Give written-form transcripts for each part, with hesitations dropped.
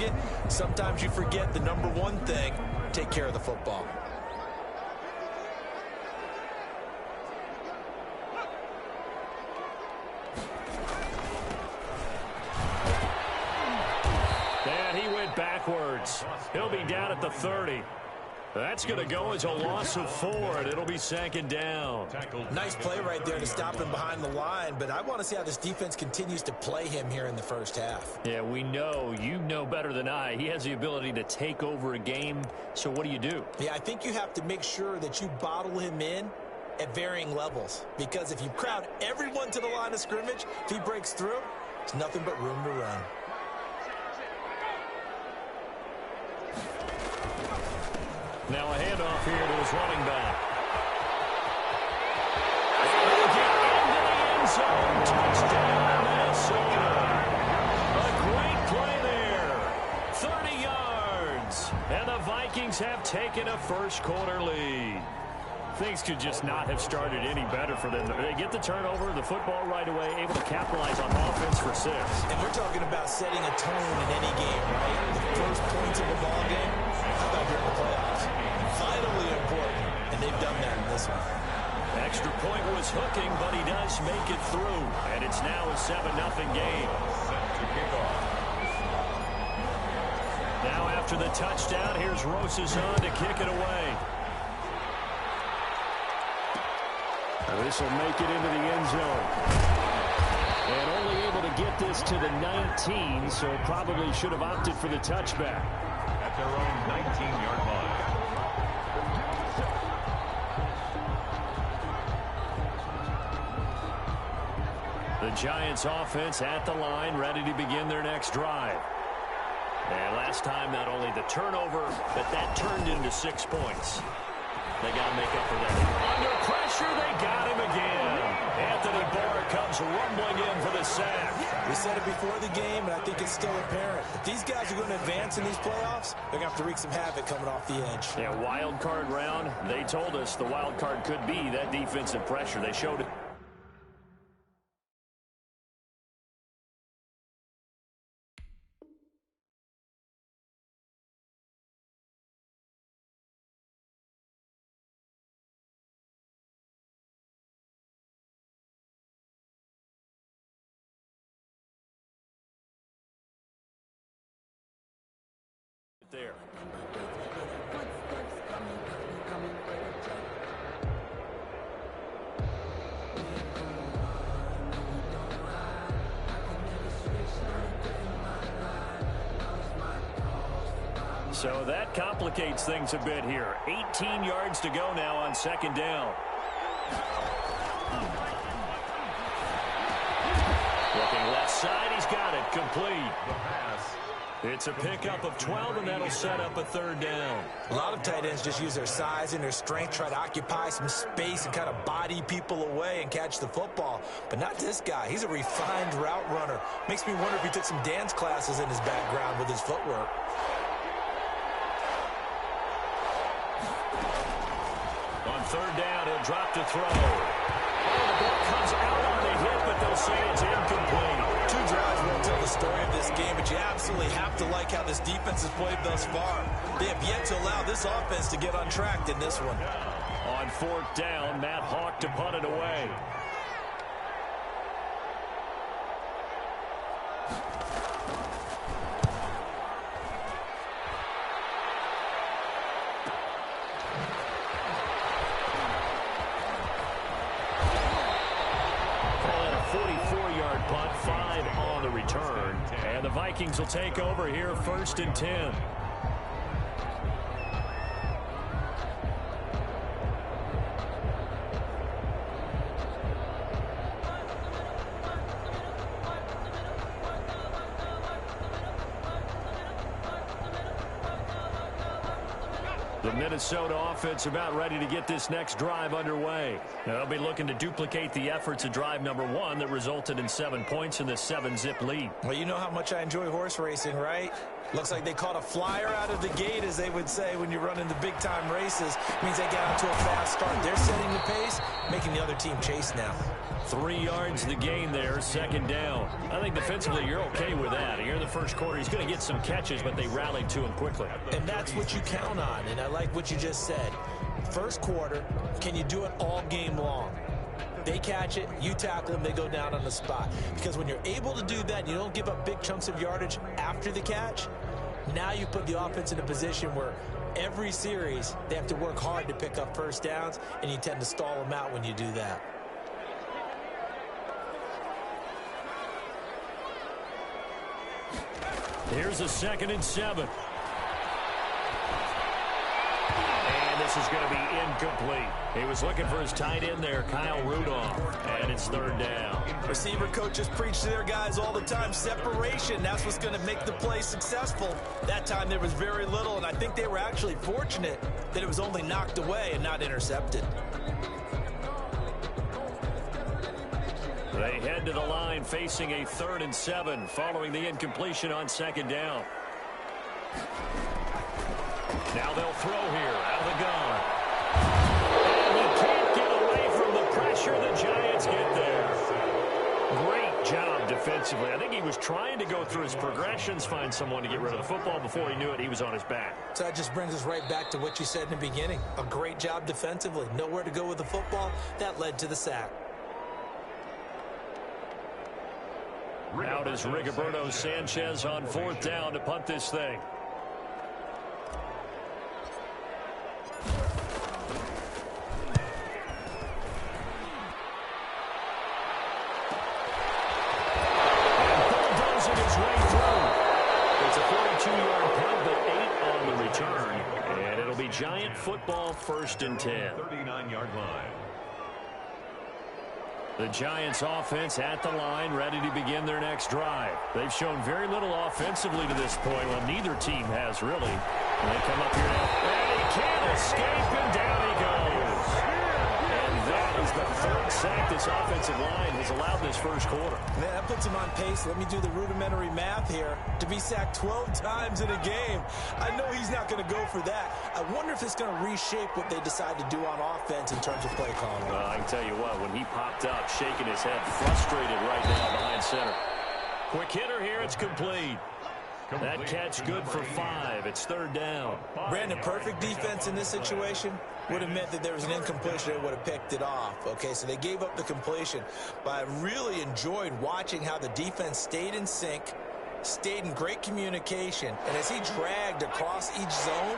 target. Sometimes you forget the number one thing: take care of the football. And he went backwards. He'll be down at the 30. That's going to go as a loss of 4, and it'll be 2nd down. Nice play right there to stop him behind the line, but I want to see how this defense continues to play him here in the first half. Yeah, we know. You know better than I. He has the ability to take over a game, so what do? Yeah, I think you have to make sure that you bottle him in at varying levels, because if you crowd everyone to the line of scrimmage, if he breaks through, it's nothing but room to run. Now a handoff here to his running back. And he'll get into the end zone. Touchdown, Minnesota. A great play there. 30 yards. And the Vikings have taken a first-quarter lead. Things could just not have started any better for them. They get the turnover, the football right away, able to capitalize on offense for 6. And we're talking about setting a tone in any game, right? The first points of a ball game, how about during the playoffs? Vitally important, and they've done that in this one. Extra point was hooking, but he does make it through. And it's now a 7-0 game. Now after the touchdown, here's Rosazon to kick it away. This will make it into the end zone. And only able to get this to the 19, so probably should have opted for the touchback. At their own 19-yard line. The Giants offense at the line, ready to begin their next drive. And last time, not only the turnover, but that turned into 6 points. They got to make up for that. Under pressure, they got him again. Anthony Barr comes rumbling in for the sack. We said it before the game, and I think it's still apparent. If these guys are going to advance in these playoffs, they're going to have to wreak some havoc coming off the edge. Yeah, wild card round. They told us the wild card could be that defensive pressure. They showed it. There. So that complicates things a bit here. 18 yards to go now on 2nd down. Looking left side, he's got it. Complete. The pass. It's a pickup of 12, and that'll set up a 3rd down. A lot of tight ends just use their size and their strength, try to occupy some space and kind of body people away and catch the football. But not this guy. He's a refined route runner. Makes me wonder if he took some dance classes in his background with his footwork. On 3rd down, he'll drop to throw. Oh, the ball comes out on the hit, but they'll say it's incomplete. 2 drives won't tell the story of this game, but you absolutely have to like how this defense has played thus far. They have yet to allow this offense to get untracked in this one. On 4th down, Matt Hawk to punt it away. Punt, 5 on the return. And the Vikings will take over here 1st and 10. The Minnesota offense about ready to get this next drive underway. They'll be looking to duplicate the efforts of drive number 1 that resulted in 7 points in the 7-zip lead. Well, you know how much I enjoy horse racing, right? Looks like they caught a flyer out of the gate, as they would say when you're running the big-time races. Means they got out to a fast start. They're setting the pace, making the other team chase now. 3 yards the gain there, second down. I think defensively you're okay with that. Here in the first quarter, he's going to get some catches, but they rallied to him quickly. And that's what you count on, and I like what you just said. First quarter, can you do it all game long? They catch it, you tackle them, they go down on the spot. Because when you're able to do that, you don't give up big chunks of yardage after the catch, now you put the offense in a position where every series they have to work hard to pick up first downs, and you tend to stall them out when you do that. Here's a 2nd and 7. And this is going to be incomplete. He was looking for his tight end there, Kyle Rudolph, and it's 3rd down. Receiver coaches preach to their guys all the time. Separation, that's what's going to make the play successful. That time there was very little, and I think they were actually fortunate that it was only knocked away and not intercepted. They head to the line facing a 3rd and 7 following the incompletion on 2nd down. Now they'll throw here out of the gun. And he can't get away from the pressure. The Giants get there. Great job defensively. I think he was trying to go through his progressions, find someone to get rid of the football. Before he knew it, he was on his back. So that just brings us right back to what you said in the beginning. A great job defensively. Nowhere to go with the football. That led to the sack. Out is Rigoberto Sanchez on 4th down to punt this thing. And bulldozing his way through. It's a 42-yard punt, but 8 on the return. And it'll be Giant football, 1st and 10. 39-yard line. The Giants offense at the line, ready to begin their next drive. They've shown very little offensively to this point. Well, neither team has really. And they come up here now. And he can't escape, and down he goes. And that is the 3rd sack this offensive line has allowed this first quarter. Man, that puts him on pace. Let me do the rudimentary math here. To be sacked 12 times in a game, I know he's not going to go for that. I wonder if it's going to reshape what they decide to do on offense in terms of play calling. Well, I can tell you what, when he popped up, shaking his head, frustrated right now behind center. Quick hitter here, it's complete. That catch good for 5. It's 3rd down. Brandon, perfect defense in this situation would have meant that there was an incompletion that would have picked it off. Okay, so they gave up the completion. But I really enjoyed watching how the defense stayed in sync, stayed in great communication. And as he dragged across each zone,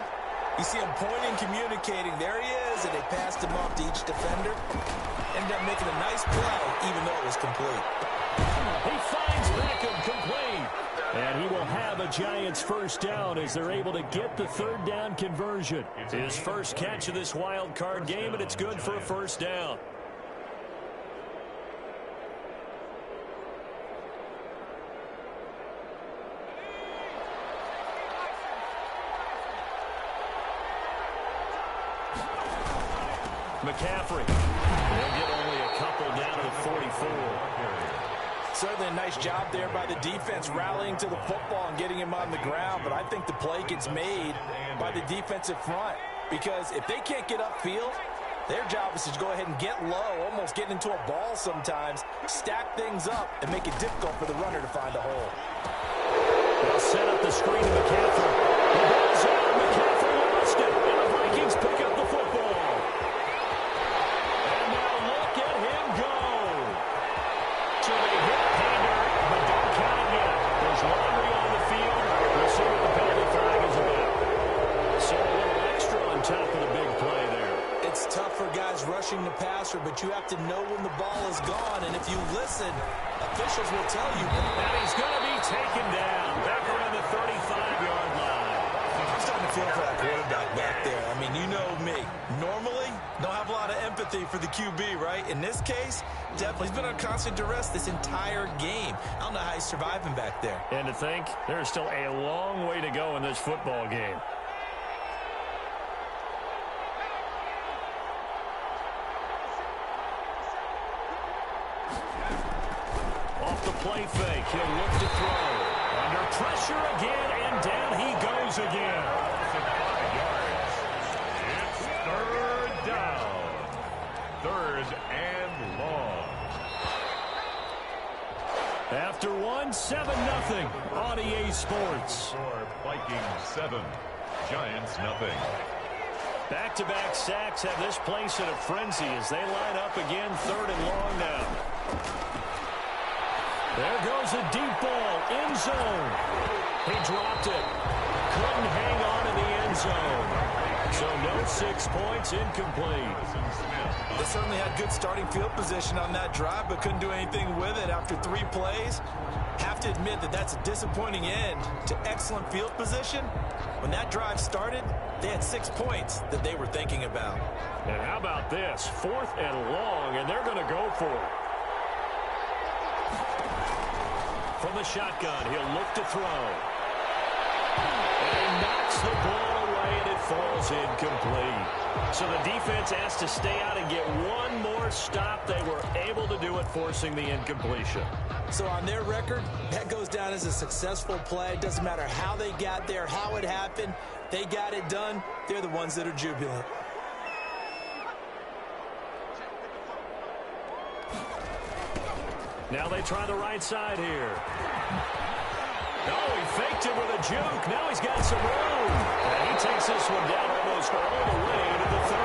you see him pointing, communicating. There he is, and they passed him off to each defender. Ended up making a nice play, even though it was complete. He finds Beckham complete. And he will have a Giants 1st down as they're able to get the 3rd down conversion. His first catch of this wild card game, and it's good for a 1st down. McCaffrey. They'll get only a couple down to the 44. Certainly a nice job there by the defense rallying to the football and getting him on the ground, but I think the play gets made by the defensive front because if they can't get upfield, their job is to go ahead and get low, almost get into a ball sometimes, stack things up, and make it difficult for the runner to find a hole. They'll set up the screen to McCaffrey. The ball's out. McCaffrey lost it, and the Vikings pick up the football. And now look at him go. So they hit Painter, but don't count it yet. There's laundry on the field. We'll see what the penalty flag is about. So a little extra on top of the big play there. It's tough for guys rushing the passer, but you have to know when the ball is gone. And if you listen, officials will tell you. And he's going to be taken down back around the 35-yard line. I'm starting to feel for that quarterback back there. I mean, you know me. Normally, don't have a lot of empathy for the QB, right? In this case, definitely. He's been on constant duress this entire game. I don't know how he's surviving back there. And to think, there's still a long way to go in this football game. Off the play fake, he'll look to throw. Under pressure again, and down he goes again. 5 yards. It's 3rd down. 3rd and long. 7-0 on EA Sports. Score Vikings 7, Giants nothing. Back-to-back sacks have this place in a frenzy as they line up again, 3rd and long now. There goes a deep ball, end zone. He dropped it. Couldn't hang on in the end zone. So no 6 points, incomplete. They certainly had good starting field position on that drive, but couldn't do anything with it after 3 plays. Have to admit that that's a disappointing end to excellent field position. When that drive started, they had 6 points that they were thinking about. And how about this? 4th and long, and they're going to go for it. From the shotgun, he'll look to throw. And he knocks the ball away, and it falls incomplete. So the defense has to stay out and get one more stop. They were able to do it, forcing the incompletion. So on their record, that goes down as a successful play. Doesn't matter how they got there, how it happened. They got it done. They're the ones that are jubilant. Now they try the right side here. Oh, he faked it with a juke. Now he's got some room. And he takes this one down almost all the way to the 30.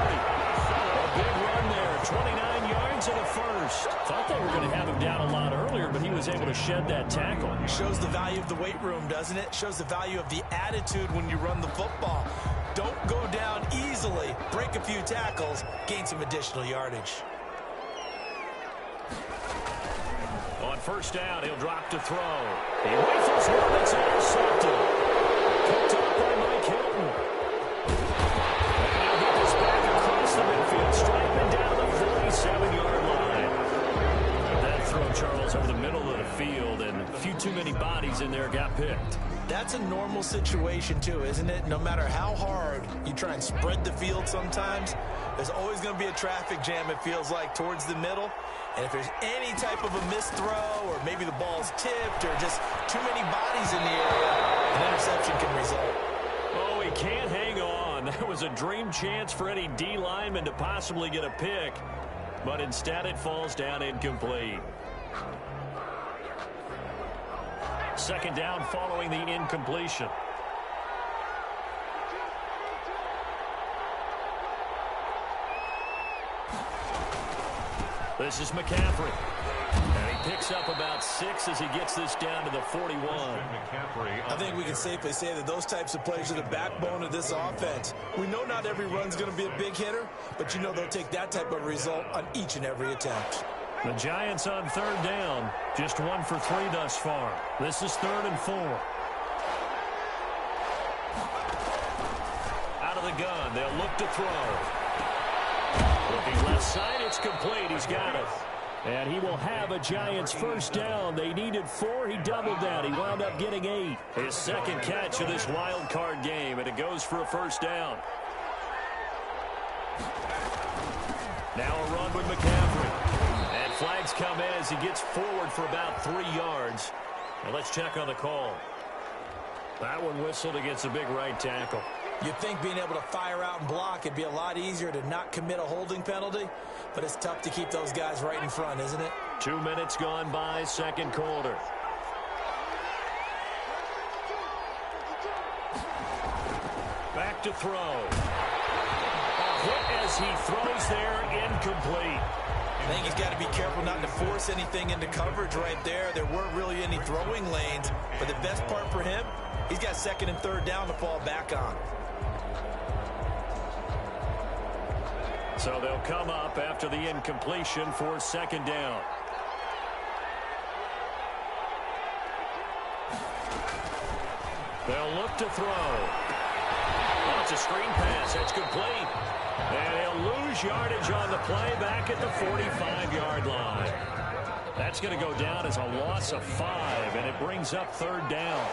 A big run there, 29 yards and a first. Thought they were going to have him down a lot earlier, but he was able to shed that tackle. Shows the value of the weight room, doesn't it? Shows the value of the attitude when you run the football. Don't go down easily. Break a few tackles. Gain some additional yardage. On first down, he'll drop to throw. He rifles one that's intercepted. Picked up by Mike Hilton. And he'll get this back across the midfield, striping down the 47-yard line. That throw, Charles, over the middle of the field, and a few too many bodies in there got picked. That's a normal situation, too, isn't it? No matter how hard you try and spread the field sometimes, there's always going to be a traffic jam, it feels like, towards the middle. And if there's any type of a missed throw or maybe the ball's tipped or just too many bodies in the area, an interception can result. Oh, he can't hang on. That was a dream chance for any D lineman to possibly get a pick. But instead it falls down incomplete. Second down following the incompletion. This is McCaffrey. And he picks up about 6 as he gets this down to the 41. I think we can safely say that those types of plays are the backbone of this offense. We know not every run's going to be a big hitter, but you know they'll take that type of result on each and every attempt. The Giants on third down, just 1 for 3 thus far. This is 3rd and 4. Out of the gun, they'll look to throw. Looking left side, it's complete. He's got it. And he will have a Giants first down. They needed 4. He doubled that. He wound up getting 8. His second catch of this wild card game, and it goes for a first down. Now a run with McCaffrey. And flags come as he gets forward for about 3 yards. Now let's check on the call. That one whistled against a big right tackle. You'd think being able to fire out and block, it'd be a lot easier to not commit a holding penalty, but it's tough to keep those guys right in front, isn't it? 2 minutes gone by, second quarter. Back to throw. A hit as he throws there, incomplete. I think he's got to be careful not to force anything into coverage right there. There weren't really any throwing lanes, but the best part for him, he's got 2nd and 3rd down to fall back on. So they'll come up after the incompletion for 2nd down. They'll look to throw. Oh, it's a screen pass. That's complete. And he'll lose yardage on the play back at the 45-yard line. That's going to go down as a loss of 5, and it brings up 3rd down.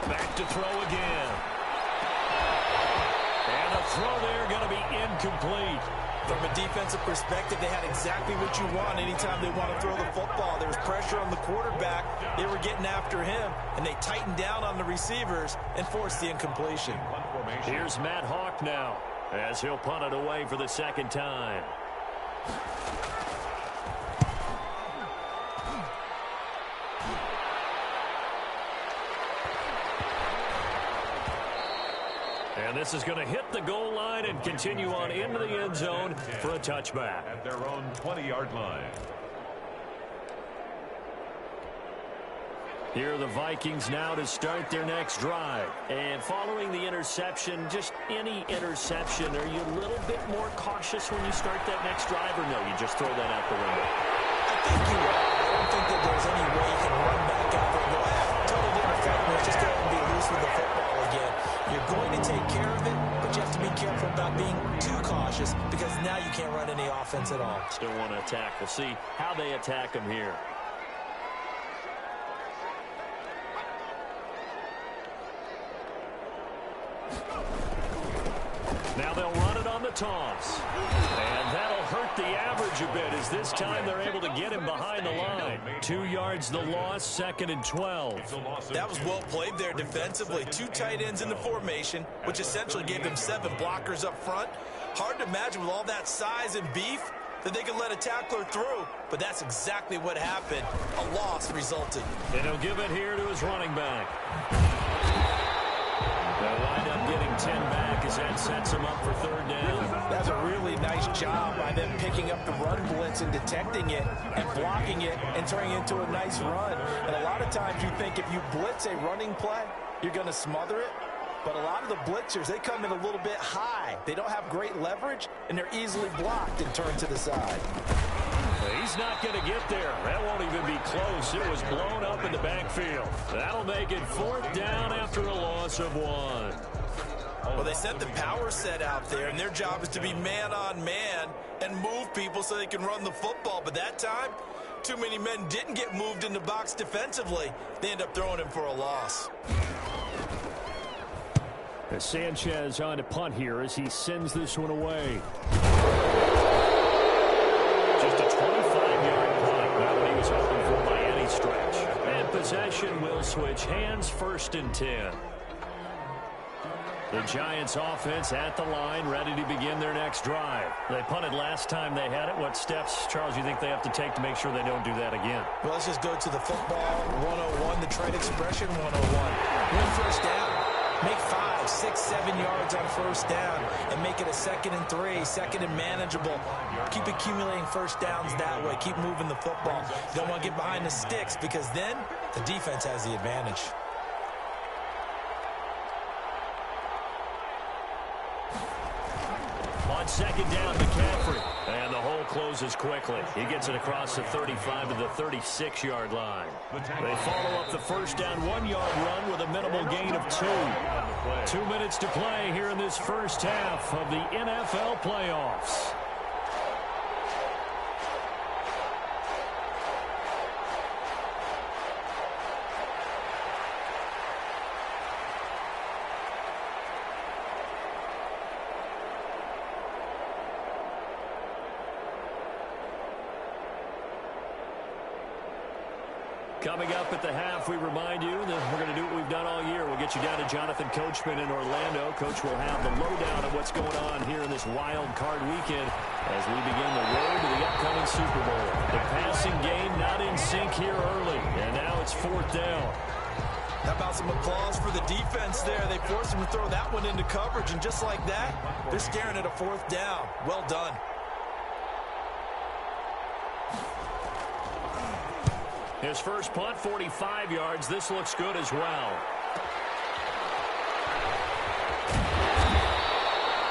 Back to throw again. And a throw there going to be incomplete. From a defensive perspective, they had exactly what you want anytime they want to throw the football. There was pressure on the quarterback. They were getting after him, and they tightened down on the receivers and forced the incompletion. Here's Matt Hawk now as he'll punt it away for the 2nd time. And this is going to hit the goal line and continue on into the end zone for a touchback. At their own 20-yard line. Here are the Vikings now to start their next drive. And following the interception, just any interception, are you a little bit more cautious when you start that next drive, or no, you just throw that out the window? I think you are. I don't think that there's any way you can run back out there and go, total different fragments, just go ahead and be loose with the football again. You're going to take care of it, but you have to be careful about being too cautious because now you can't run any offense at all. Still want to attack. We'll see how they attack them here. Now they'll run it on the toss. And that'll hurt the average a bit as this time they're able to get him behind the line. 2 yards the loss, 2nd and 12. That was well played there defensively. 2 tight ends in the formation, which essentially gave them 7 blockers up front. Hard to imagine with all that size and beef that they could let a tackler through, but that's exactly what happened. A loss resulted. And he'll give it here to his running back. They'll wind up getting 10 back as that sets them up for 3rd down. That's a really nice job by them picking up the run blitz and detecting it and blocking it and turning it into a nice run. And a lot of times you think if you blitz a running play, you're going to smother it. But a lot of the blitzers, they come in a little bit high. They don't have great leverage, and they're easily blocked and turned to the side. He's not going to get there. That won't even be close. It was blown up in the backfield. That'll make it 4th down after a loss of 1. Well, they sent the power set out there, and their job is to be man-on-man and move people so they can run the football. But that time, too many men didn't get moved in the box defensively. They end up throwing him for a loss. As Sanchez on to punt here as he sends this one away. Just a 25-yard punt, not what he was hoping for by any stretch. And possession will switch hands, 1st and 10. The Giants offense at the line, ready to begin their next drive. They punted last time they had it. What steps, Charles, you think they have to take to make sure they don't do that again? Well, let's just go to the football 101, the trade expression 101. Win 1st down. Make 5, 6, 7 yards on 1st down and make it a 2nd and 3, 2nd and manageable. Keep accumulating 1st downs that way. Keep moving the football. You don't want to get behind the sticks because then the defense has the advantage. On 2nd down, McCaffrey. And the hole closes quickly. He gets it across the 35 to the 36-yard line. They follow up the 1st down 1-yard run with a minimal gain of 2. 2 minutes to play here in this first half of the NFL playoffs. Coming up at the half, we remind you that we're going to do what we've done all year. We'll get you down to Jonathan Coachman in Orlando. Coach will have the lowdown of what's going on here in this wild card weekend as we begin the road to the upcoming Super Bowl. The passing game not in sync here early, and now it's 4th down. How about some applause for the defense there? They forced him to throw that one into coverage, and just like that, they're staring at a 4th down. Well done. His first punt, 45 yards. This looks good as well.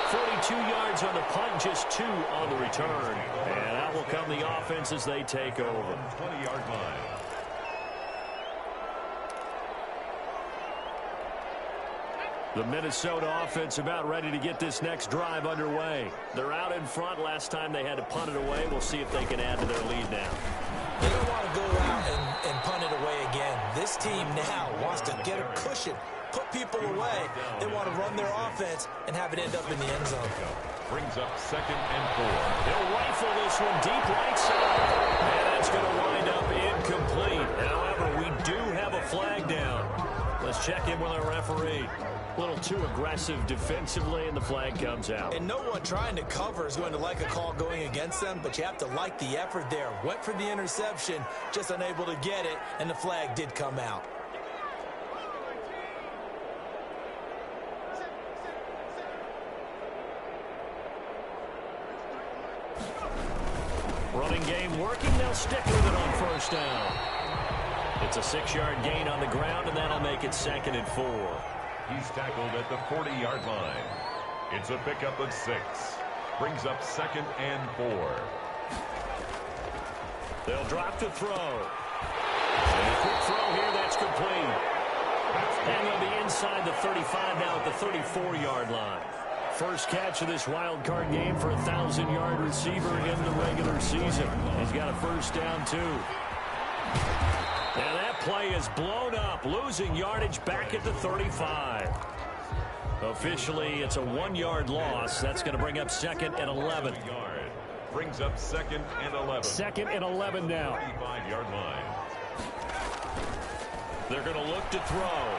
42 yards on the punt, just 2 on the return. And out will come the offense as they take over. 20-yard line. The Minnesota offense about ready to get this next drive underway. They're out in front. Last time they had to punt it away. We'll see if they can add to their lead now. They don't want to go out and punt it away again. This team now wants to get a cushion, put people away. They want to run their offense and have it end up in the end zone. Brings up 2nd and 4. He'll rifle this one deep right side. And that's going to wind up incomplete. However, we do have a flag down. Let's check in with our referee. A little too aggressive defensively, and the flag comes out. And no one trying to cover is going to like a call going against them, but you have to like the effort there. Went for the interception, just unable to get it, and the flag did come out. Running game working. They'll stick with it on first down. It's a 6-yard gain on the ground, and that'll make it 2nd and 4. He's tackled at the 40-yard line. It's a pickup of 6. Brings up 2nd and 4. They'll drop to throw. And a quick throw here. That's complete. And they'll be inside the 35 now at the 34-yard line. First catch of this wild card game for a 1,000-yard receiver in the regular season. He's got a first down, too. And that play is blown up, losing yardage back at the 35. Officially, it's a 1-yard loss. That's going to bring up 2nd and 11. Brings up 2nd and 11. 2nd and 11 now. 35-yard line. They're going to look to throw.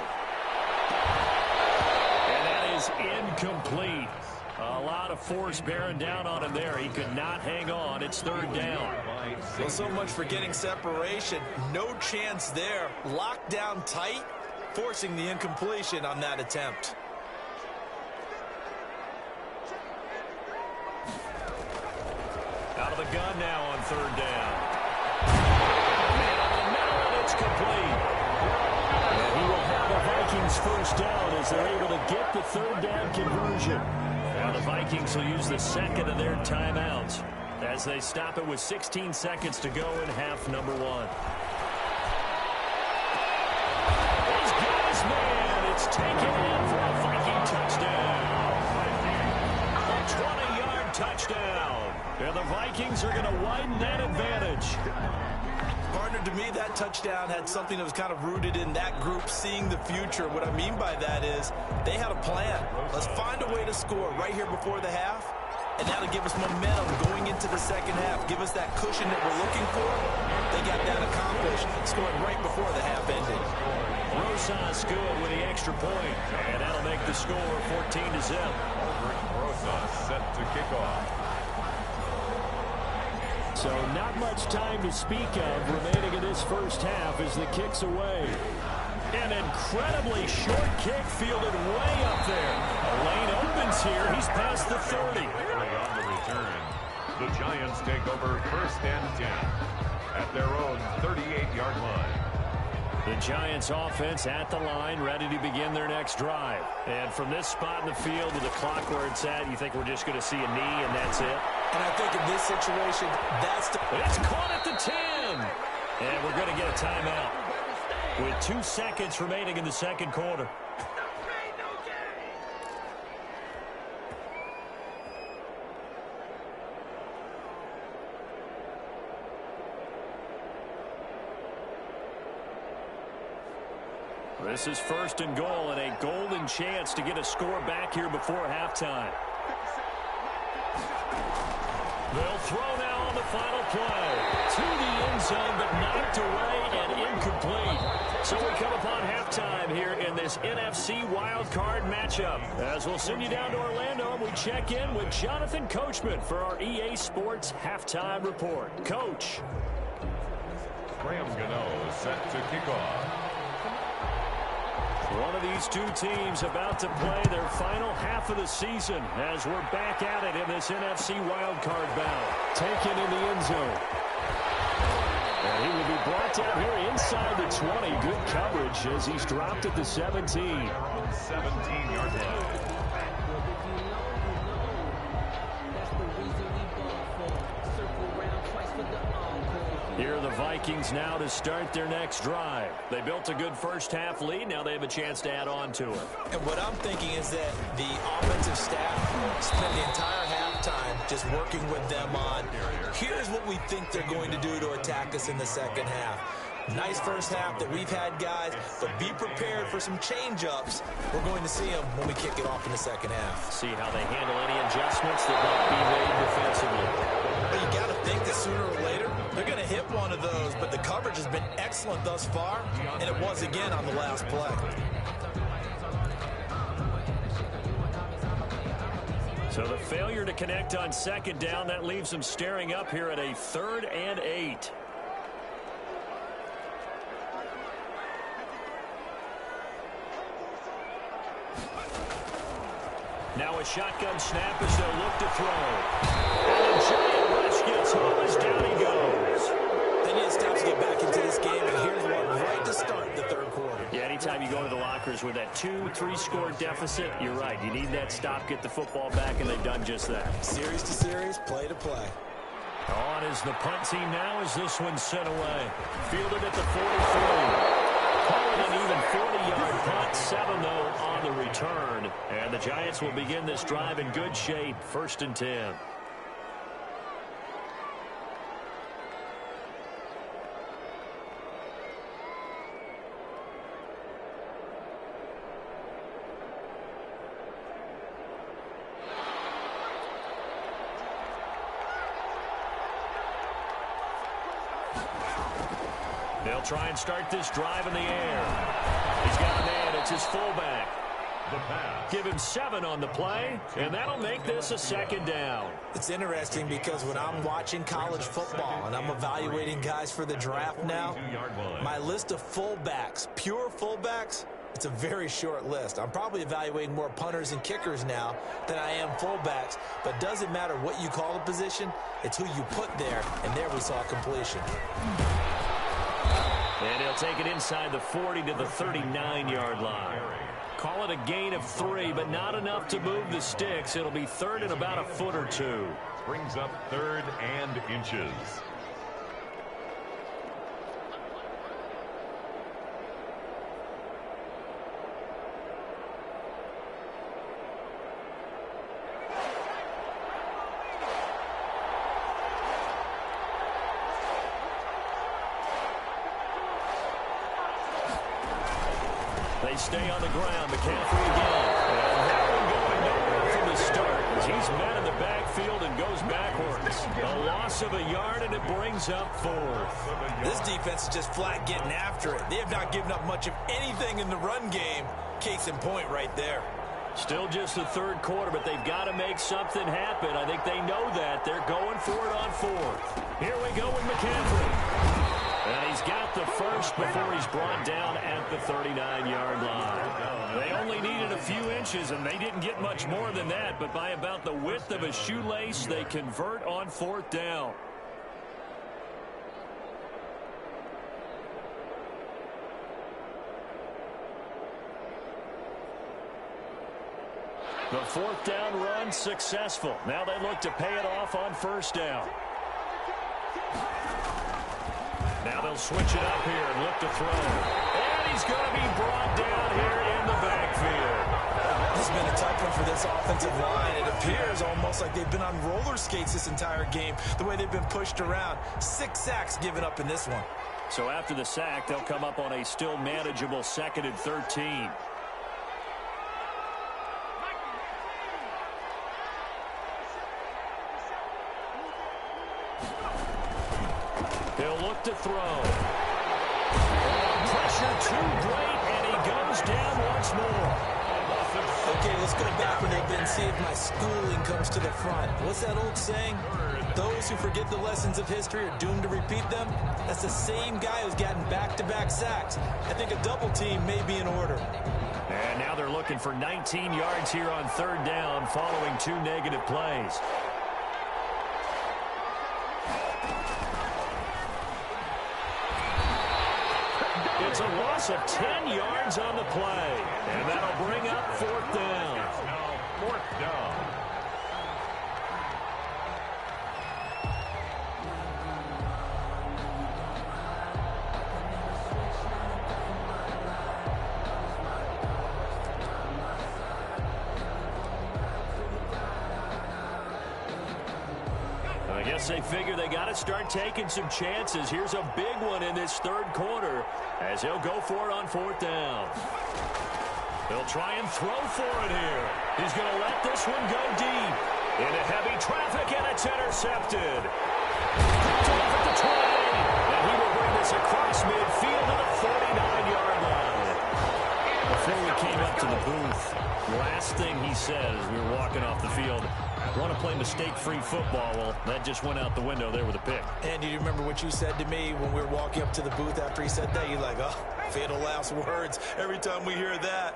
And that is incomplete. A lot of force bearing down on him there. He could not hang on. It's 3rd down. Well, so much for getting separation. No chance there. Locked down tight, forcing the incompletion on that attempt. Out of the gun now on 3rd down. Man over the middle, and it's complete. And he will have the Vikings first down as they're able to get the 3rd down conversion. Now the Vikings will use the 2nd of their timeouts as they stop it with 16 seconds to go in half number 1. He's got his man. It's taken in for a Viking touchdown. A 20-yard touchdown. And the Vikings are going to widen that advantage. Partner, to me, that touchdown had something that was kind of rooted in that group seeing the future. What I mean by that is they had a plan. Let's find a way to score right here before the half, and that'll give us momentum going into the second half, give us that cushion that we're looking for. They got that accomplished, scoring right before the half ended. Rosas good with the extra point, and that'll make the score 14-0. Rosas set to kick off. So not much time to speak of remaining in this first half as the kick's away. An incredibly short kick fielded way up there. A lane opens here. He's past the 30. On the return, the Giants take over 1st and 10 at their own 38-yard line. The Giants offense at the line, ready to begin their next drive. And from this spot in the field with the clock where it's at, you think we're just going to see a knee and that's it? And I think in this situation, that's the... It's caught at the 10. And we're going to get a timeout with 2 seconds remaining in the second quarter. This is 1st and goal and a golden chance to get a score back here before halftime. They'll throw now on the final play. To the end zone, but knocked away and incomplete. So we come upon halftime here in this NFC wildcard matchup. As we'll send you down to Orlando, and we check in with Jonathan Coachman for our EA Sports Halftime Report. Coach. Graham Gano set to kick off. One of these two teams about to play their final half of the season as we're back at it in this NFC wildcard bout. Taken in the end zone. And he will be brought down here inside the 20. Good coverage as he's dropped at the 17. 17-yard line. Here are the Vikings now to start their next drive. They built a good first half lead. Now they have a chance to add on to it. And what I'm thinking is that the offensive staff spent the entire halftime just working with them on, here's what we think they're going to do to attack us in the second half. Nice first half that we've had, guys, but be prepared for some change-ups. We're going to see them when we kick it off in the second half. See how they handle any adjustments that might be made defensively. But you got to think that sooner or later, they're going to hit one of those, but the coverage has been excellent thus far, and it was again on the last play. So the failure to connect on second down, that leaves them staring up here at a 3rd and 8. Now a shotgun snap as they'll look to throw. And a giant rush gets to him as down he goes. They need to stop to get back into this game, and here's one right to start the third quarter. Yeah, anytime you go to the lockers with that 2-3 score deficit, you're right. You need that stop, get the football back, and they've done just that. Series to series, play to play. On is the punt team now as this one's sent away. Fielded at the 43. Calling an even 40-yard punt, 7-0 on the return. And the Giants will begin this drive in good shape, 1st and 10. They'll try and start this drive in the air. He's got a man. It's his fullback. The pass. Give him 7 on the play, and that'll make this a 2nd down. It's interesting because when I'm watching college football and I'm evaluating guys for the draft now, my list of fullbacks, pure fullbacks, it's a very short list. I'm probably evaluating more punters and kickers now than I am fullbacks, but it doesn't matter what you call the position, it's who you put there, and there we saw completion. And he'll take it inside the 40 to the 39-yard line. Call it a gain of 3, but not enough to move the sticks. It'll be 3rd and about a foot or 2. Brings up 3rd and inches. They stay on the ground. McCaffrey again. And that one going nowhere from the start as he's met in the backfield and goes backwards. A loss of a yard, and it brings up 4th. This defense is just flat getting after it. They have not given up much of anything in the run game. Case in point right there. Still just the 3rd quarter, but they've got to make something happen. I think they know that. They're going for it on 4th. Here we go with McCaffrey. And he's got the first before he's brought down at the 39-yard line. They only needed a few inches, and they didn't get much more than that. But by about the width of a shoelace, they convert on 4th down. The 4th down run successful. Now they look to pay it off on 1st down. Now they'll switch it up here and look to throw. And he's going to be brought down here in the backfield. This has been a tough one for this offensive line. It appears almost like they've been on roller skates this entire game, the way they've been pushed around. 6 sacks given up in this one. So after the sack, they'll come up on a still manageable 2nd and 13. He'll look to throw. Pressure too great, and he goes down once more. Okay, let's go back a little bit and see if my schooling comes to the front. What's that old saying? Those who forget the lessons of history are doomed to repeat them. That's the same guy who's gotten back-to-back sacks. I think a double team may be in order. And now they're looking for 19 yards here on 3rd down following 2 negative plays. It's a loss of 10 yards on the play. And that'll bring up 4th down. Now 4th down. I guess they figure they got to start taking some chances. Here's a big one in this 3rd quarter as he'll go for it on 4th down. They'll try and throw for it here. He's going to let this one go deep. Into heavy traffic, and it's intercepted. Picked off at the 20, and he will bring this across midfield to the 49-yard line. Before we came up to the booth, last thing he said as we were walking off the field, want to play mistake-free football. Well, that just went out the window there with a pick. And do you remember what you said to me when we were walking up to the booth after he said that? You're like, oh, fatal last words every time we hear that.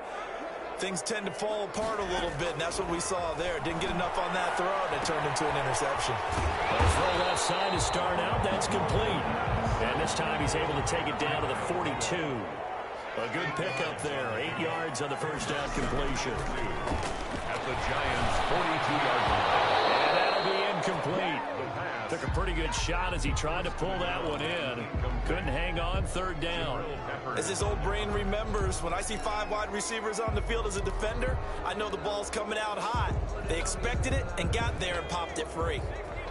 things tend to fall apart a little bit, and that's what we saw there. Didn't get enough on that throw, and it turned into an interception. A throw left side to start out. That's complete. And this time he's able to take it down to the 42. A good pickup there. 8 yards on the first down completion. At the Giants' 42-yard line. And that'll be incomplete. Took a pretty good shot as he tried to pull that one in. Couldn't hang on, third down. As his old brain remembers, when I see 5 wide receivers on the field as a defender, I know the ball's coming out hot. They expected it and got there and popped it free.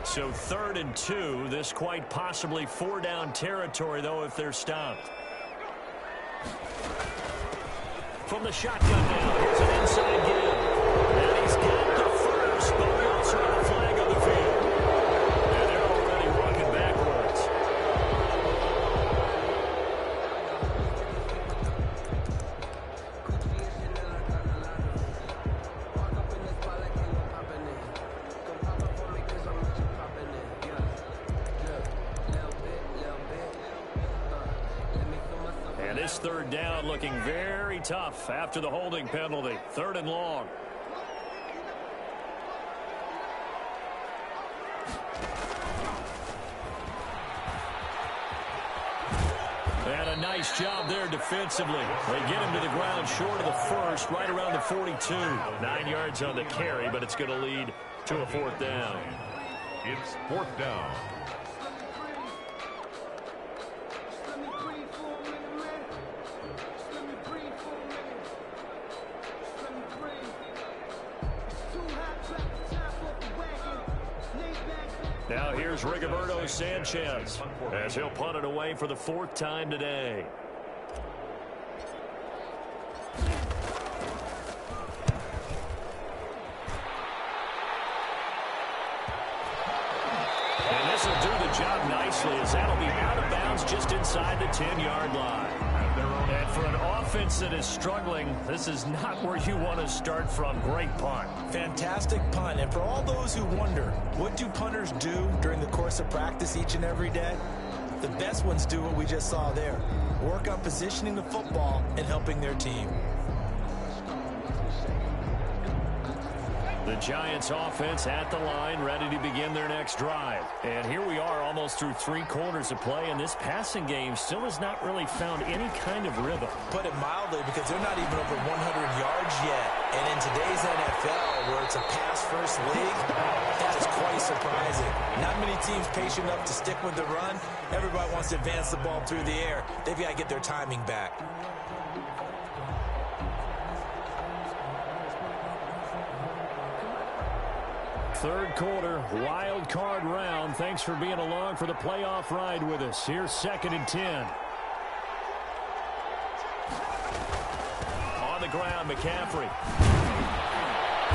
So 3rd and 2. This quite possibly 4-down territory, though, if they're stopped. From the shotgun now, here's an inside give. And he's got the first, but we also have a flag on the field. And they're already walking backwards. And this 3rd down looking very tough after the holding penalty. 3rd and long. And a nice job there defensively. They get him to the ground short of the first, right around the 42. 9 yards on the carry, but it's going to lead to a 4th down. It's 4th down. Now here's Rigoberto Sanchez as he'll punt it away for the 4th time today. And this will do the job nicely as that'll be out of bounds just inside the 10-yard line. And for an offense that is struggling, this is not where you want to start from. Great punt. Fantastic punt. And for all those who wonder, what do punters do during the course of practice each and every day? The best ones do what we just saw there. Work on positioning the football and helping their team. The Giants offense at the line, ready to begin their next drive. And here we are almost through 3 quarters of play, and this passing game still has not really found any kind of rhythm. Put it mildly, because they're not even over 100 yards yet. And in today's NFL, where it's a pass-first league, that is quite surprising. Not many teams patient enough to stick with the run. Everybody wants to advance the ball through the air. They've got to get their timing back. Third quarter, wild card round. Thanks for being along for the playoff ride with us. Here's 2nd and 10. On the ground, McCaffrey.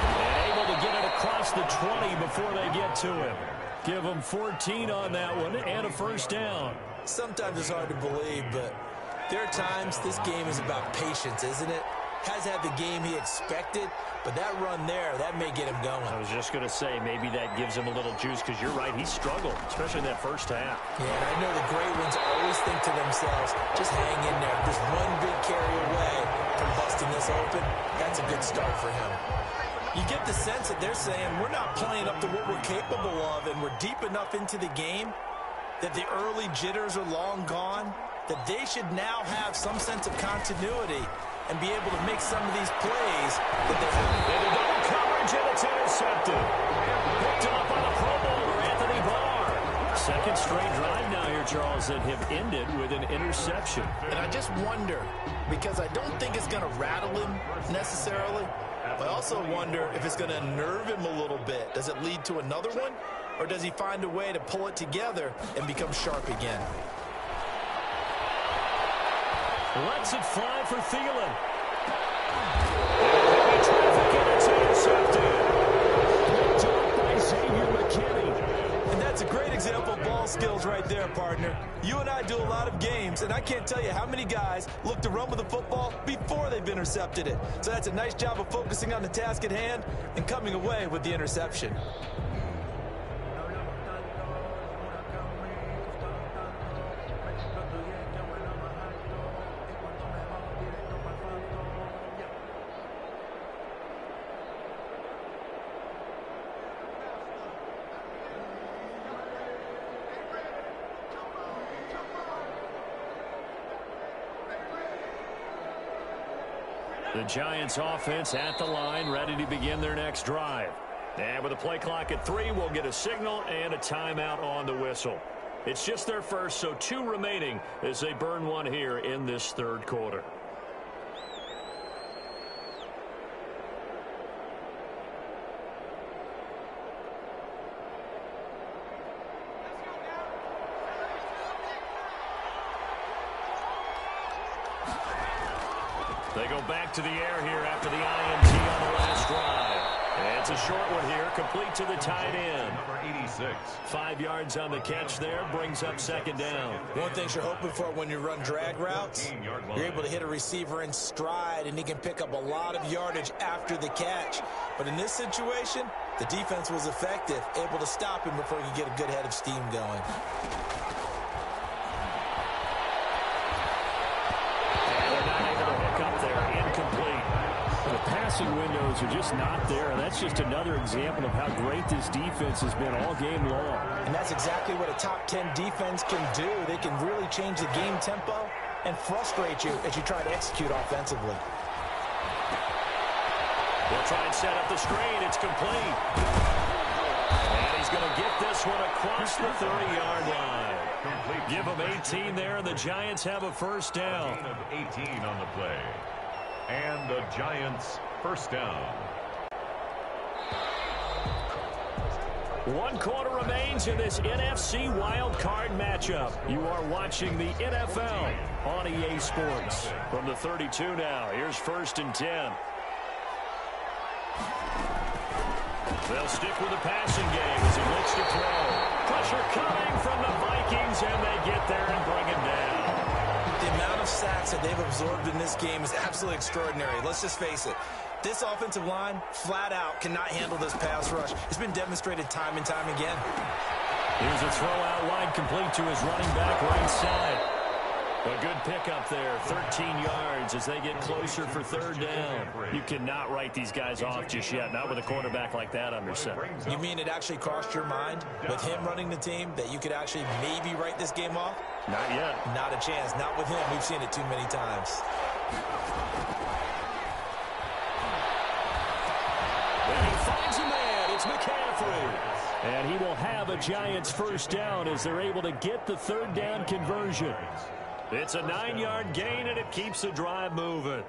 And able to get it across the 20 before they get to him. Give him 14 on that one and a 1st down. Sometimes it's hard to believe, but there are times this game is about patience, isn't it? Has had the game he expected, but that run there, that may get him going. I was just going to say, maybe that gives him a little juice, because you're right, he struggled, especially in that first half. Yeah, and I know the great ones always think to themselves, just hang in there. Just one big carry away from busting this open. That's a good start for him. You get the sense that they're saying, we're not playing up to what we're capable of, and we're deep enough into the game that the early jitters are long gone, that they should now have some sense of continuity and be able to make some of these plays that they have. And the double coverage, and it's intercepted. Picked up on the Pro Bowler, Anthony Barr. Second straight drive now here, Charles, that have ended with an interception. And I just wonder, because I don't think it's going to rattle him necessarily, but I also wonder if it's going to unnerve him a little bit. Does it lead to another one, or does he find a way to pull it together and become sharp again? Lets it fly for Thielen. Heavy traffic, and it's intercepted. Picked up by Xavier McKinney. And that's a great example of ball skills right there, partner. You and I do a lot of games, and I can't tell you how many guys look to run with the football before they've intercepted it. So that's a nice job of focusing on the task at hand and coming away with the interception. The Giants offense at the line, ready to begin their next drive. And with the play clock at 3, we'll get a signal and a timeout on the whistle. It's just their first, so 2 remaining as they burn one here in this third quarter. They go back to the air here after the INT on the last drive. And it's a short one here, complete to the tight end. Number 86. 5 yards on the catch there, brings up second down. One thing you're hoping for when you run drag routes, you're able to hit a receiver in stride, and he can pick up a lot of yardage after the catch. But in this situation, the defense was effective, able to stop him before he could get a good head of steam going. Passing windows are just not there, and that's just another example of how great this defense has been all game long. And that's exactly what a top 10 defense can do. They can really change the game tempo and frustrate you as you try to execute offensively. They'll try and set up the screen. It's complete. And he's going to get this one across the 30-yard line. Give him 18 there, and the Giants have a first down. 18 on the play. And the Giants first down. 1 quarter remains in this NFC wildcard matchup. You are watching the NFL on EA Sports. From the 32 now, here's 1st and 10. They'll stick with the passing game as he looks to throw. Pressure coming from the Vikings, and they get there and bring him down. The amount of sacks that they've absorbed in this game is absolutely extraordinary. Let's just face it. This offensive line, flat out, cannot handle this pass rush. It's been demonstrated time and time again. Here's a throw out wide, complete to his running back right side. A good pickup there, 13 yards as they get closer for 3rd down. You cannot write these guys off just yet, not with a quarterback like that under center. You mean it actually crossed your mind with him running the team that you could actually maybe write this game off? Not yet. Not a chance. Not with him. We've seen it too many times. And he finds a man. It's McCaffrey. And he will have a Giants first down as they're able to get the 3rd down conversion. It's a 9-yard gain, and it keeps the drive moving.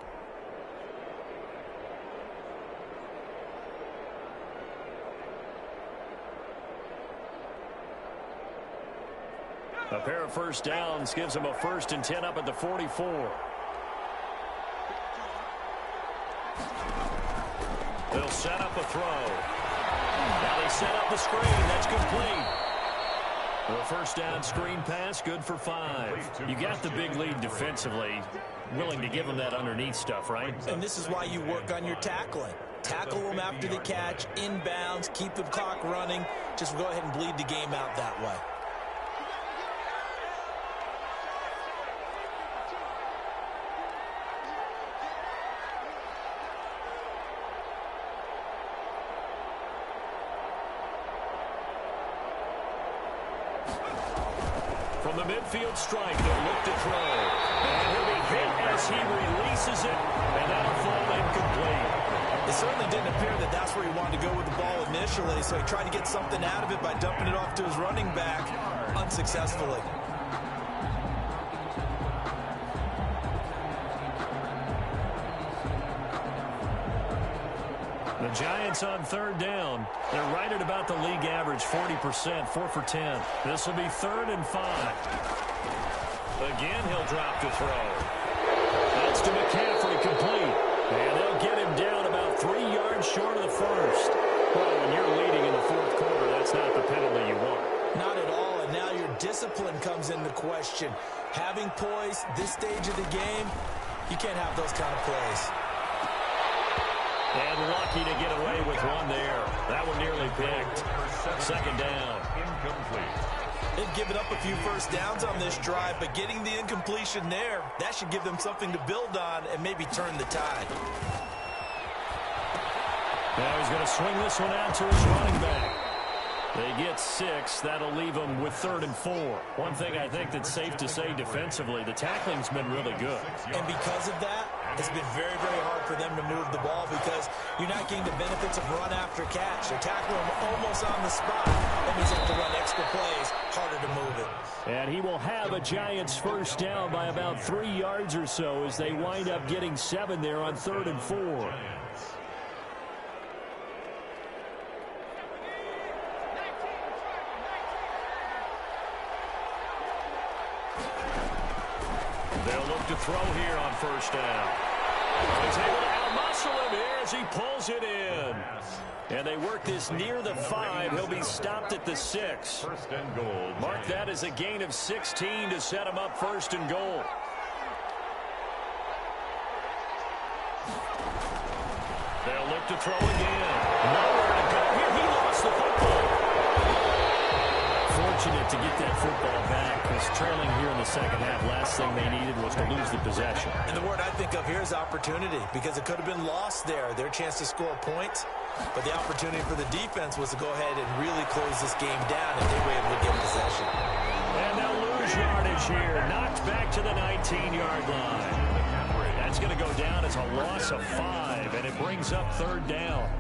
A pair of first downs gives them a 1st and 10 up at the 44. They'll set up a throw. Now they set up the screen. That's complete. The first down screen pass, good for 5. You got the big lead defensively. Willing to give them that underneath stuff, right? And this is why you work on your tackling. Tackle them after the catch, inbounds, keep the clock running. Just go ahead and bleed the game out that way. From the midfield strike, they'll look to throw. And he'll be hit as he releases it, and that'll fall incomplete. It certainly didn't appear that that's where he wanted to go with the ball initially, so he tried to get something out of it by dumping it off to his running back unsuccessfully. The Giants on 3rd down. They're right at about the league average, 40%, 4 for 10. This will be 3rd and 5. Again, he'll drop to throw. That's to McCaffrey, complete. And they'll get him down about 3 yards short of the first. Well, when you're leading in the 4th quarter, that's not the penalty you want. Not at all, and now your discipline comes into question. Having poise this stage of the game, you can't have those kind of plays. And lucky to get away with one there. That one nearly picked. 2nd down. Incomplete. They've given up a few first downs on this drive, but getting the incompletion there, that should give them something to build on and maybe turn the tide. Now he's going to swing this one out to his running back. They get 6. That'll leave them with 3rd and 4. One thing I think that's safe to say defensively, the tackling's been really good. And because of that, it's been very, very hard for them to move the ball because you're not getting the benefits of run after catch. They're tackling them almost on the spot. That means they have to run extra plays, harder to move it. And he will have a Giants first down by about 3 yards or so as they wind up getting 7 there on 3rd and 4. They'll look to throw here on first down. He's able to out-muscle him here as he pulls it in. And they work this near the 5. He'll be stopped at the 6. First and goal. Mark that as a gain of 16 to set him up 1st and goal. They'll look to throw again. Nowhere to go here. He lost the football. Fortunate to get that football back because trailing here in the second half, last thing they needed was to lose the possession. And the word I think of here is opportunity because it could have been lost there. Their chance to score points. But the opportunity for the defense was to go ahead and really close this game down if they were able to get possession. And they'll lose yardage here. Knocked back to the 19-yard line. That's going to go down as a loss of 5, and it brings up 3rd down.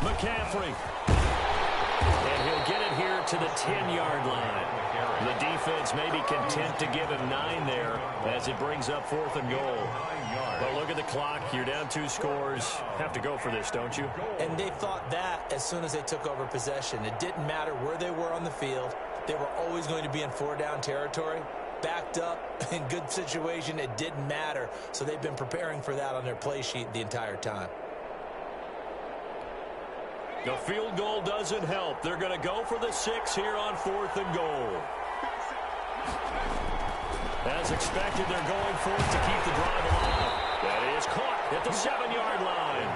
McCaffrey. And he'll get it here to the 10-yard line. The defense may be content to give him 9 there as it brings up 4th and goal. But look at the clock. You're down 2 scores. Have to go for this, don't you? And they thought that as soon as they took over possession. It didn't matter where they were on the field. They were always going to be in 4-down territory. Backed up, in good situation, it didn't matter. So they've been preparing for that on their play sheet the entire time. The field goal doesn't help. They're going to go for the 6 here on 4th and goal. As expected, they're going for it to keep the drive alive. That is caught at the 7-yard line.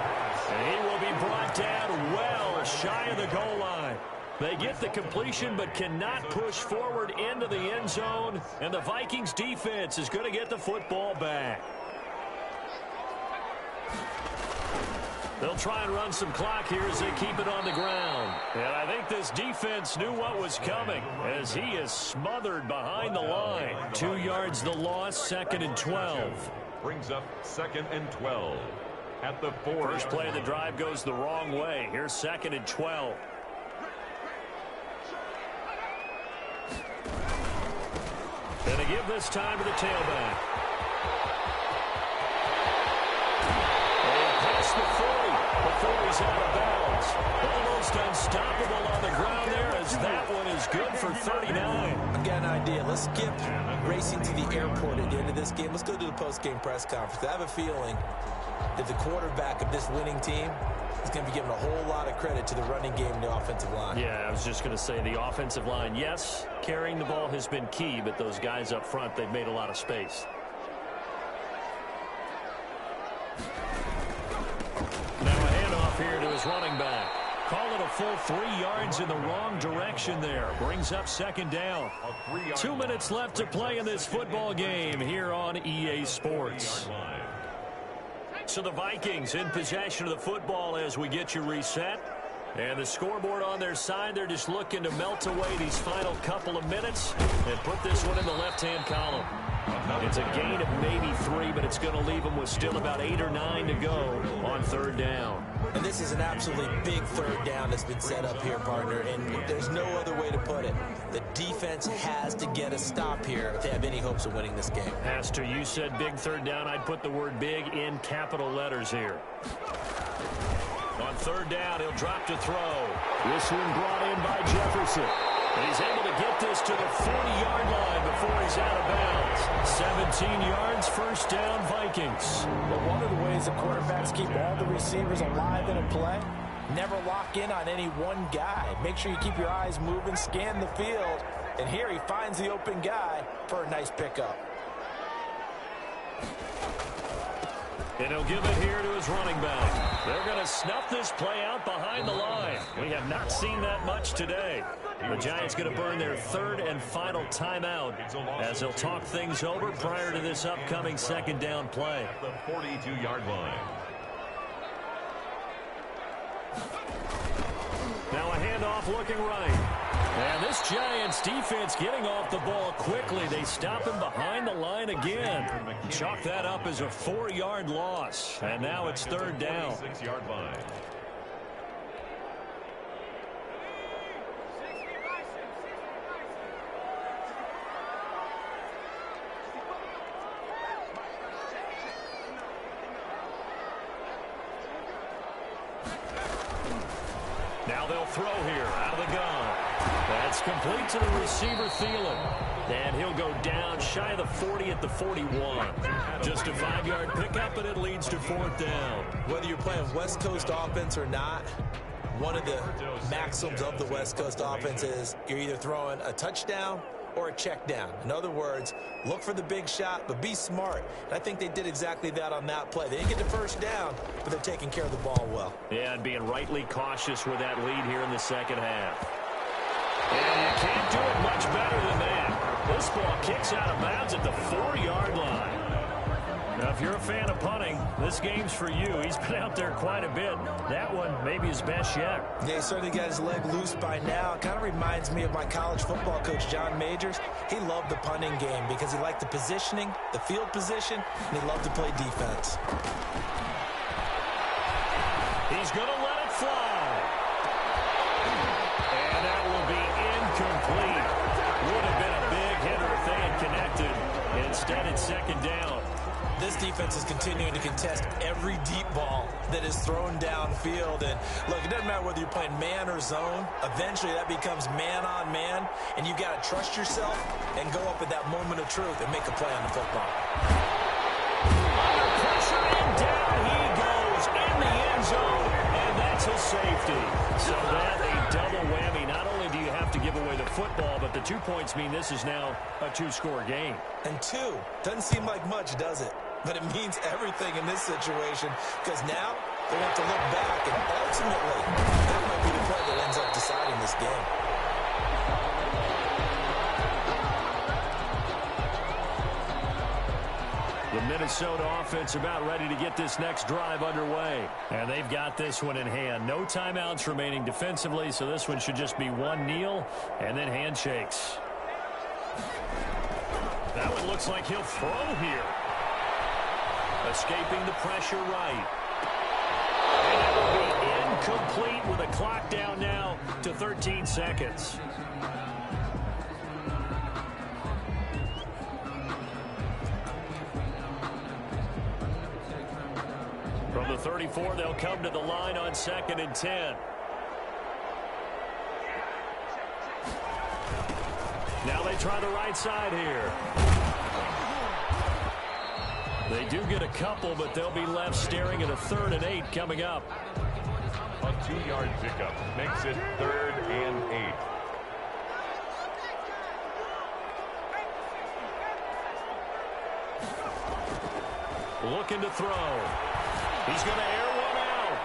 And he will be brought down well shy of the goal line. They get the completion but cannot push forward into the end zone. And the Vikings defense is going to get the football back. They'll try and run some clock here as they keep it on the ground. And I think this defense knew what was coming as he is smothered behind the line. 2 yards the loss, 2nd and 12. Brings up 2nd and 12 at the 4. First play of the drive goes the wrong way. Here's 2nd and 12. And they give this time to the tailback. The 40 before he's out of bounds. Almost unstoppable on the ground there as that one is good for 39. I got an idea. Let's skip racing to the airport at the end of this game. Let's go to the post-game press conference. I have a feeling that the quarterback of this winning team is going to be given a whole lot of credit to the running game and the offensive line. Yeah, I was just going to say the offensive line, yes, carrying the ball has been key, but those guys up front, they've made a lot of space. Now a handoff here to his running back. Call it a full 3 yards in the wrong direction there. Brings up 2nd down. 2 minutes left to play in this football game here on EA Sports. So the Vikings in possession of the football as we get you reset. And the scoreboard on their side, they're just looking to melt away these final couple of minutes and put this one in the left-hand column. It's a gain of maybe 3, but it's going to leave them with still about 8 or 9 to go on 3rd down. And this is an absolutely big 3rd down that's been set up here, partner, and there's no other way to put it. The defense has to get a stop here if they have any hopes of winning this game. Has to. You said big 3rd down. I'd put the word big in capital letters here. On 3rd down, he'll drop to throw. This one brought in by Jefferson. And he's able to get this to the 40-yard line before he's out of bounds. 17 yards, first down, Vikings. But one of the ways the quarterbacks keep all the receivers alive in a play, never lock in on any one guy. Make sure you keep your eyes moving, scan the field, And here he finds the open guy for a nice pickup. And he'll give it here to his running back. They're going to snuff this play out behind the line. We have not seen that much today. The Giants going to burn their third and final timeout as they'll talk things over prior to this upcoming second down play. At the 42-yard line. Now a handoff looking right. And this Giants defense getting off the ball quickly. They stop him behind the line again. Chalk that up as a 4-yard loss. And now it's third down. 6-yard line. Now they'll throw here out of the gun. That's complete to the receiver, Thielen. And he'll go down shy of the 40 at the 41. Just a 5-yard pickup, and it leads to fourth down. Whether you're playing West Coast offense or not, one of the maxims of the West Coast offense is you're either throwing a touchdown or a check down. In other words, look for the big shot, but be smart. And I think they did exactly that on that play. They didn't get the first down, but they're taking care of the ball well. Yeah, and being rightly cautious with that lead here in the second half. And you can't do it much better than that. This ball kicks out of bounds at the 4-yard line. Now, if you're a fan of punting, this game's for you. He's been out there quite a bit. That one maybe his best yet. Yeah, he certainly got his leg loose by now. It kind of reminds me of my college football coach, John Majors. He loved the punting game because he liked the positioning, the field position, and he loved to play defense. He's going to let it fly. And that will be incomplete. Would have been a big hitter if they had connected. Instead, it's second down. This defense is continuing to contest every deep ball that is thrown downfield. And look, it doesn't matter whether you're playing man or zone. Eventually, that becomes man on man, and you've got to trust yourself and go up at that moment of truth and make a play on the football. Under pressure, and down he goes in the end zone, and that's a safety. So that a double whammy. Not only do you have to give away the football, but the 2 points mean this is now a 2-score game. And 2 doesn't seem like much, does it? But it means everything in this situation because now they have to look back, and ultimately that might be the play that ends up deciding this game. The Minnesota offense about ready to get this next drive underway. And they've got this one in hand. No timeouts remaining defensively, so this one should just be one kneel and then handshakes. That one looks like he'll throw here. Escaping the pressure right. And it will be incomplete with a clock down now to 13 seconds. From the 34, they'll come to the line on 2nd and 10. Now they try the right side here. They do get a couple, but they'll be left staring at a 3rd and 8 coming up. A 2-yard pickup makes it 3rd and 8. Looking to throw. He's going to air one out.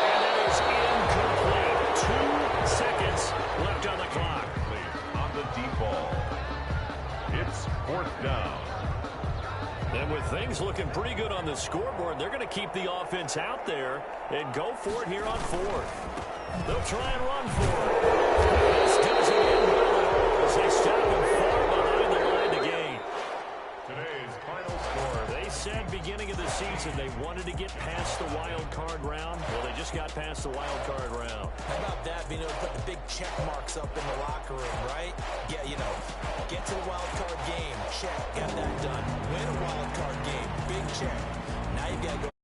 And that is incomplete. 2 seconds left on the clock. On the deep ball. It's 4th down. And with things looking pretty good on the scoreboard, they're going to keep the offense out there and go for it here on 4th. They'll try and run for it. This doesn't end well at all as they stop him far behind the line to gain. Today's final score. They said beginning of the season they wanted to get past the wild card round. Well, they just got past the wild card round. How about that, being able to put the big check marks up in the locker room, right? Yeah, get to the wild card game, check, got that done. Win a wild card game, big check. Now you got to go.